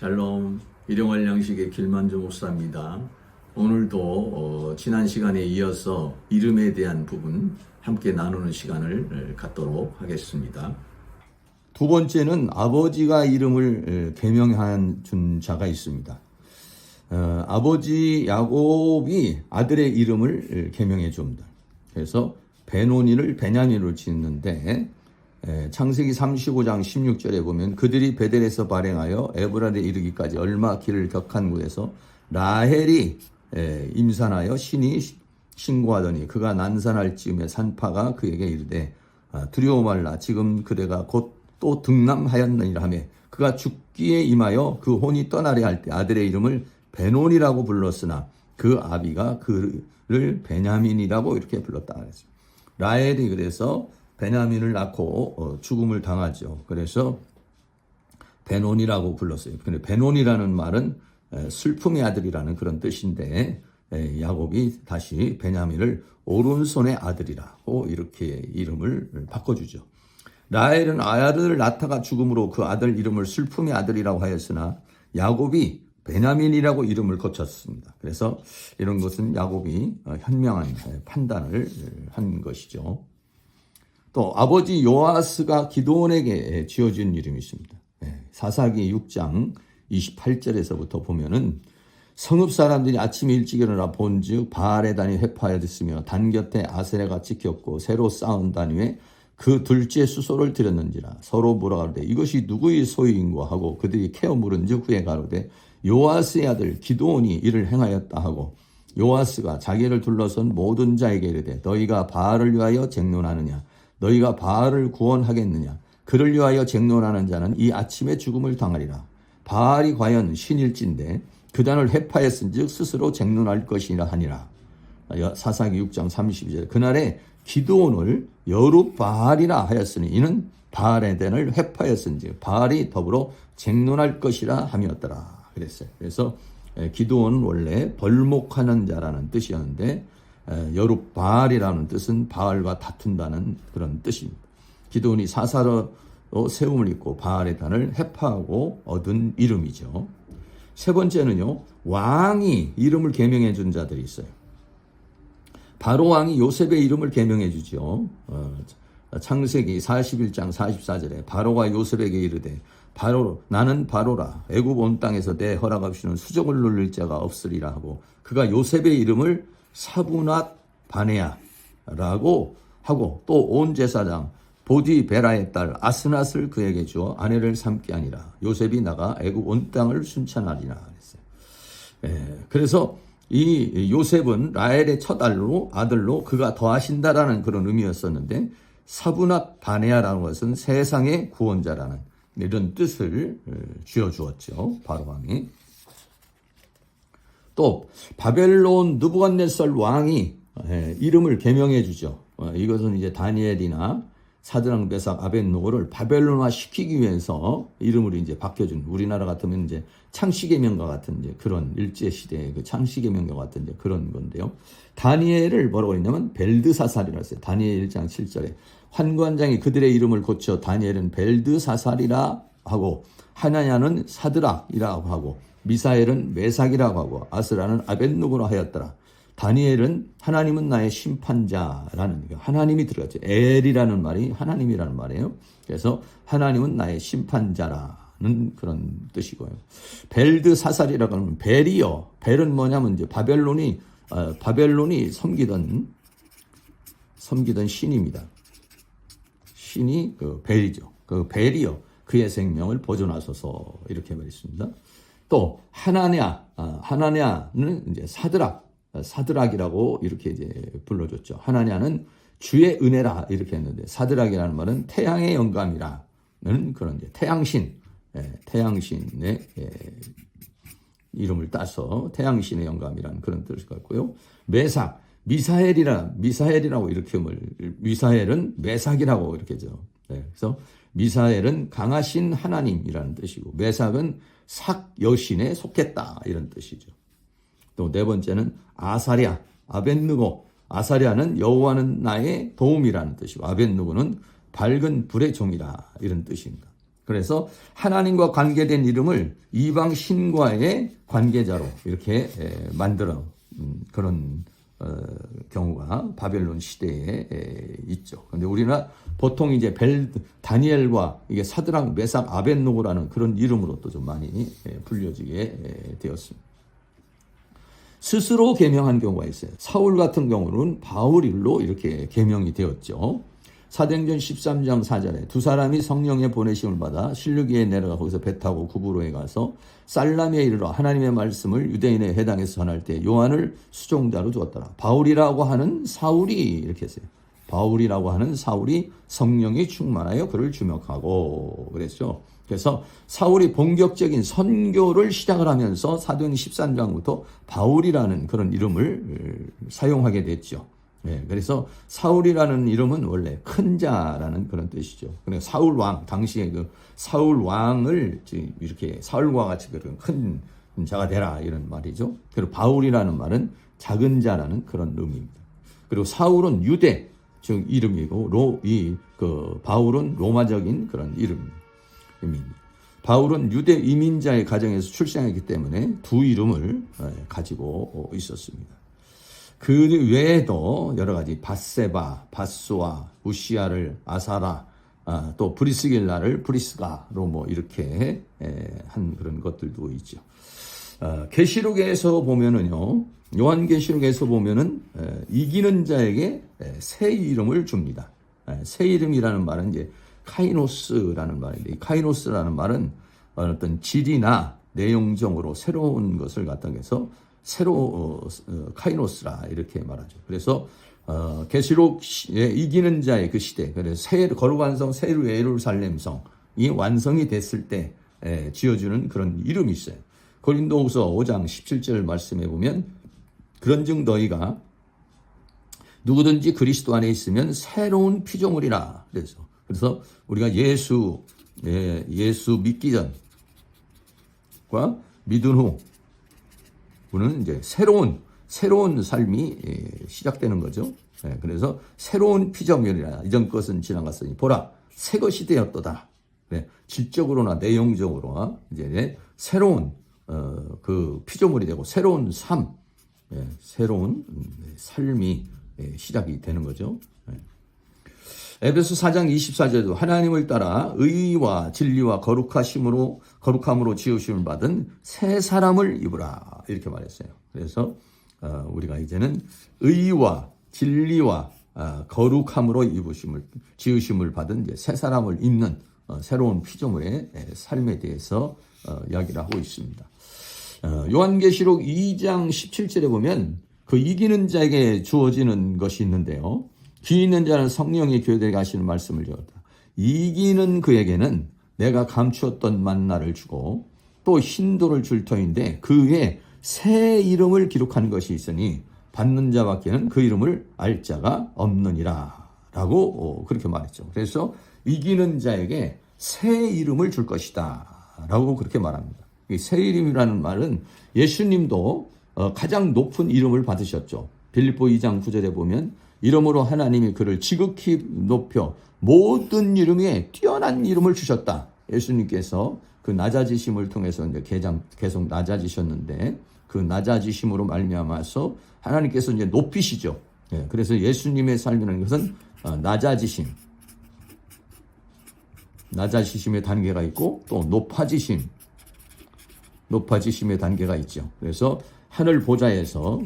샬롬, 일용할 양식의 길만조 목사입니다. 오늘도 지난 시간에 이어서 이름에 대한 부분 함께 나누는 시간을 갖도록 하겠습니다. 두 번째는 아버지가 이름을 계명한 준 자가 있습니다. 아버지 야곱이 아들의 이름을 계명해 줍니다. 그래서 베노니를 베냐민으로 짓는데 창세기 35장 16절에 보면 그들이 베델에서 발행하여 에브라데 이르기까지 얼마 길을 격한 곳에서 라헬이 임산하여 신이 신고하더니 그가 난산할 즈음에 산파가 그에게 이르되 두려워 말라 지금 그대가 곧 또 등남하였느니라 하며 그가 죽기에 임하여 그 혼이 떠나려 할 때 아들의 이름을 베논이라고 불렀으나 그 아비가 그를 베냐민이라고 이렇게 불렀다 그랬어요. 라헬이 그래서 베냐민을 낳고 죽음을 당하죠. 그래서 베논이라고 불렀어요. 근데 베논이라는 말은 슬픔의 아들이라는 그런 뜻인데 야곱이 다시 베냐민을 오른손의 아들이라고 이렇게 이름을 바꿔주죠. 라헬은 아들을 낳다가 죽음으로 그 아들 이름을 슬픔의 아들이라고 하였으나 야곱이 베냐민이라고 이름을 고쳤습니다. 그래서 이런 것은 야곱이 현명한 판단을 한 것이죠. 또 아버지 요아스가 기드온에게 지어준 이름이 있습니다. 사사기 6장 28절에서부터 보면은 성읍 사람들이 아침에 일찍 일어나 본즉 바알의 단이 회파하였으며 단 곁에 아세라가 찍혔고 새로 쌓은 단 위에 그 둘째 수소를 드렸는지라 서로 뭐라 가로되 이것이 누구의 소유인고 하고 그들이 캐어 물은즉 후에 가로되 요아스의 아들 기드온이 이를 행하였다 하고 요아스가 자기를 둘러선 모든 자에게 이르되 너희가 바알을 위하여 쟁론하느냐 너희가 바알을 구원하겠느냐 그를 위하여 쟁론하는 자는 이 아침에 죽음을 당하리라. 바알이 과연 신일진데 그 단을 회파했은즉 스스로 쟁론할 것이라 하니라. 사사기 6장 32절 그날에 기드온을 여룻바알이라 하였으니 이는 바알의 단을 회파했은즉 바알이 더불어 쟁론할 것이라 함이었더라 그랬어요. 그래서 기드온은 원래 벌목하는 자라는 뜻이었는데 여룻바알이라는 뜻은 바알과 다툰다는 그런 뜻입니다. 기드온이 사사로 세움을 입고 바알의 단을 회파하고 얻은 이름이죠. 세 번째는요, 왕이 이름을 계명해 준 자들이 있어요. 바로 왕이 요셉의 이름을 계명해 주죠. 창세기 41장 44절에 바로가 요셉에게 이르되 바로 나는 바로라 애굽 온 땅에서 내 허락 없이는 수족을 누릴 자가 없으리라 하고 그가 요셉의 이름을 사브낫 바네아라고 하고 또 온 제사장 보디베라의 딸 아스낫을 그에게 주어 아내를 삼게 하니라. 요셉이 나가 애굽 온 땅을 순찬하리라 그랬어요. 그래서 이 요셉은 라헬의 첫 아들로 그가 더하신다라는 그런 의미였었는데 사브낫 바네아라는 것은 세상의 구원자라는 이런 뜻을 쥐어주었죠. 바로 왕이. 또 바벨론 느부갓네살 왕이 이름을 계명해 주죠. 이것은 이제 다니엘이나 사드락 메삭 아벳노고를 바벨론화 시키기 위해서 이름을 이제 바뀌어준 우리나라 같으면 이제 창시계명과 같은 이제 그런 일제 시대의 그 창시계명과 같은 이제 그런 건데요. 다니엘을 뭐라고 했냐면 벨드사살이라 했어요. 다니엘 1장 7절에 환관장이 그들의 이름을 고쳐 다니엘은 벨드사살이라 하고 하나냐는 사드락이라고 하고 미사엘은 메삭이라고 하고 아스라는 아벳노고라 하였더라. 다니엘은 하나님은 나의 심판자라는 하나님이 들어갔죠. 엘이라는 말이 하나님이라는 말이에요. 그래서 하나님은 나의 심판자라는 그런 뜻이고요. 벨드사살이라고 하면 벨이요. 벨은 뭐냐면 이제 바벨론이 섬기던 신입니다. 신이 그 벨이죠. 그 벨이요. 그의 생명을 보존하소서 이렇게 말했습니다. 또 하나냐는 이제 사드락이라고 이렇게 이제 불러줬죠. 하나냐는 주의 은혜라 이렇게 했는데 사드락이라는 말은 태양의 영감이라는 그런 이제 태양신의 이름을 따서 태양신의 영감이라는 그런 뜻을 갖고요. 메삭, 미사엘이라고 이렇게 미사엘은 메삭이라고 이렇게죠. 그래서 미사엘은 강하신 하나님이라는 뜻이고 메삭은 삭 여신에 속했다 이런 뜻이죠. 또 네 번째는 아사랴, 아벳느고. 아사랴는 여호와는 나의 도움이라는 뜻이고 아벳느고는 밝은 불의 종이라 이런 뜻입니다. 그래서 하나님과 관계된 이름을 이방 신과의 관계자로 이렇게 만들어 그런 경우가 바벨론 시대에 있죠. 그런데 우리는 보통 이제 다니엘과 이게 사드락, 메삭, 아벳노고라는 그런 이름으로 또 좀 많이 불려지게 되었습니다. 스스로 계명한 경우가 있어요. 사울 같은 경우는 바울일로 이렇게 계명이 되었죠. 사도행전 13장 4절에 두 사람이 성령의 보내심을 받아 실루기에 내려가 거기서 배 타고 구브로에 가서 살라미에 이르러 하나님의 말씀을 유대인의 회당에서 전할 때 요한을 수종자로 두었더라. 바울이라고 하는 사울이 이렇게 했어요. 바울이라고 하는 사울이 성령이 충만하여 그를 주목하고 그랬죠. 그래서 사울이 본격적인 선교를 시작을 하면서 사도행전 13장부터 바울이라는 그런 이름을 사용하게 됐죠. 네, 그래서 사울이라는 이름은 원래 큰 자라는 그런 뜻이죠. 그래서 사울 왕, 당시에 그 사울 왕을 이렇게 사울과 같이 그런 큰 자가 되라 이런 말이죠. 그리고 바울이라는 말은 작은 자라는 그런 의미입니다. 그리고 사울은 유대 즉 이름이고 바울은 로마적인 그런 이름입니다. 바울은 유대 이민자의 가정에서 출생했기 때문에 두 이름을 가지고 있었습니다. 그 외에도 여러 가지 바세바, 바스와, 우시아를 아사라, 또 브리스길라를 브리스가로 뭐 이렇게 한 그런 것들도 있죠. 계시록에서 보면은요, 요한계시록에서 보면은 이기는 자에게 새 이름을 줍니다. 새 이름이라는 말은 이제 카이노스라는 말인데, 이 카이노스라는 말은 어떤 질이나 내용적으로 새로운 것을 갖다 해서 카이노스라 이렇게 말하죠. 그래서 계시록에 이기는 자의 그 시대, 그래서 거룩한 성 새 예루살렘성이 완성이 됐을 때 지어주는 그런 이름이 있어요. 고린도후서 5장 17절 말씀해 보면 그런즉 너희가 누구든지 그리스도 안에 있으면 새로운 피조물이라. 그래서 우리가 예수 믿기 전과 믿은 후는 이제 새로운 삶이 시작되는 거죠. 그래서 새로운 피조물이라. 이전 것은 지나갔으니 보라 새 것이 되었도다. 질적으로나 내용적으로나 이제 새로운 그 피조물이 되고 새로운 새로운 삶이 시작이 되는 거죠. 에베소 4장 24절에도 하나님을 따라 의와 진리와 거룩함으로 지으심을 받은 새 사람을 입으라 이렇게 말했어요. 그래서 우리가 이제는 의와 진리와 거룩함으로 지으심을 받은 이제 새 사람을 입는 새로운 피조물의 삶에 대해서 이야기를 하고 있습니다. 요한계시록 2장 17절에 보면 그 이기는 자에게 주어지는 것이 있는데요. 귀 있는 자는 성령이 교회들에게 하시는 말씀을 지었다. 이기는 그에게는 내가 감추었던 만나를 주고 또 흰돌을 줄 터인데 그 위에 새 이름을 기록한 것이 있으니 받는 자밖에는 그 이름을 알 자가 없느니라 라고 그렇게 말했죠. 그래서 이기는 자에게 새 이름을 줄 것이다 라고 그렇게 말합니다. 이 새 이름이라는 말은 예수님도 가장 높은 이름을 받으셨죠. 빌립보 2장 9절에 보면 이름으로 하나님이 그를 지극히 높여 모든 이름에 뛰어난 이름을 주셨다. 예수님께서 그 낮아지심을 통해서 이제 계속 낮아지셨는데 그 낮아지심으로 말미암아서 하나님께서 이제 높이시죠. 그래서 예수님의 삶이라는 것은 낮아지심의 단계가 있고 또 높아지심의 단계가 있죠. 그래서 하늘 보좌에서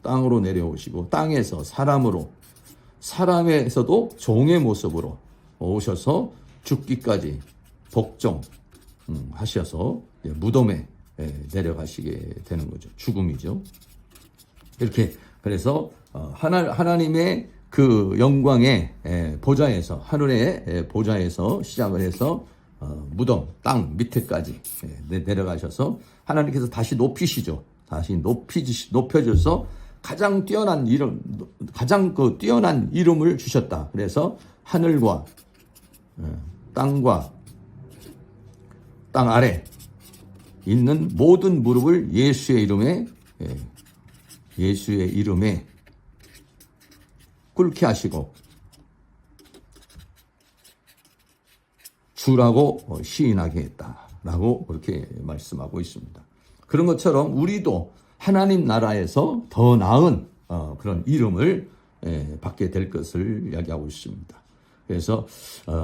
땅으로 내려오시고 땅에서 사람에서도 종의 모습으로 오셔서 죽기까지 복종하셔서 무덤에 내려가시게 되는 거죠. 죽음이죠. 이렇게 그래서 하나님의 그 영광의 보좌에서 하늘의 보좌에서 시작을 해서 무덤 땅 밑에까지 내려가셔서 하나님께서 다시 높이시죠. 다시 높여져서 가장 뛰어난 이름을 주셨다. 그래서 하늘과 땅과 땅 아래 있는 모든 무릎을 예수의 이름에 꿇게 하시고 주라고 시인하게 했다라고 그렇게 말씀하고 있습니다. 그런 것처럼 우리도 하나님 나라에서 더 나은 그런 이름을 받게 될 것을 이야기하고 있습니다. 그래서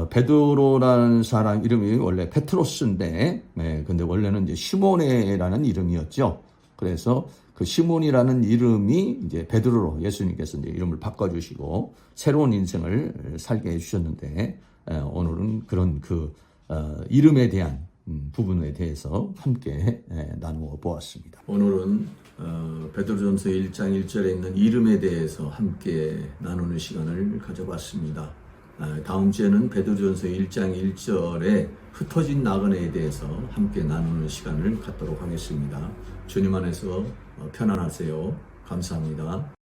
베드로라는 사람 이름이 원래 페트로스인데, 근데 원래는 이제 시몬이라는 이름이었죠. 그래서 그 시몬이라는 이름이 이제 베드로로 예수님께서 이제 이름을 바꿔주시고 새로운 인생을 살게 해주셨는데, 오늘은 그런 그 이름에 대한 부분에 대해서 함께 나누어 보았습니다. 오늘은 베드로전서 1장 1절에 있는 이름에 대해서 함께 나누는 시간을 가져봤습니다. 다음 주에는 베드로전서 1장 1절에 흩어진 나그네에 대해서 함께 나누는 시간을 갖도록 하겠습니다. 주님 안에서 편안하세요. 감사합니다.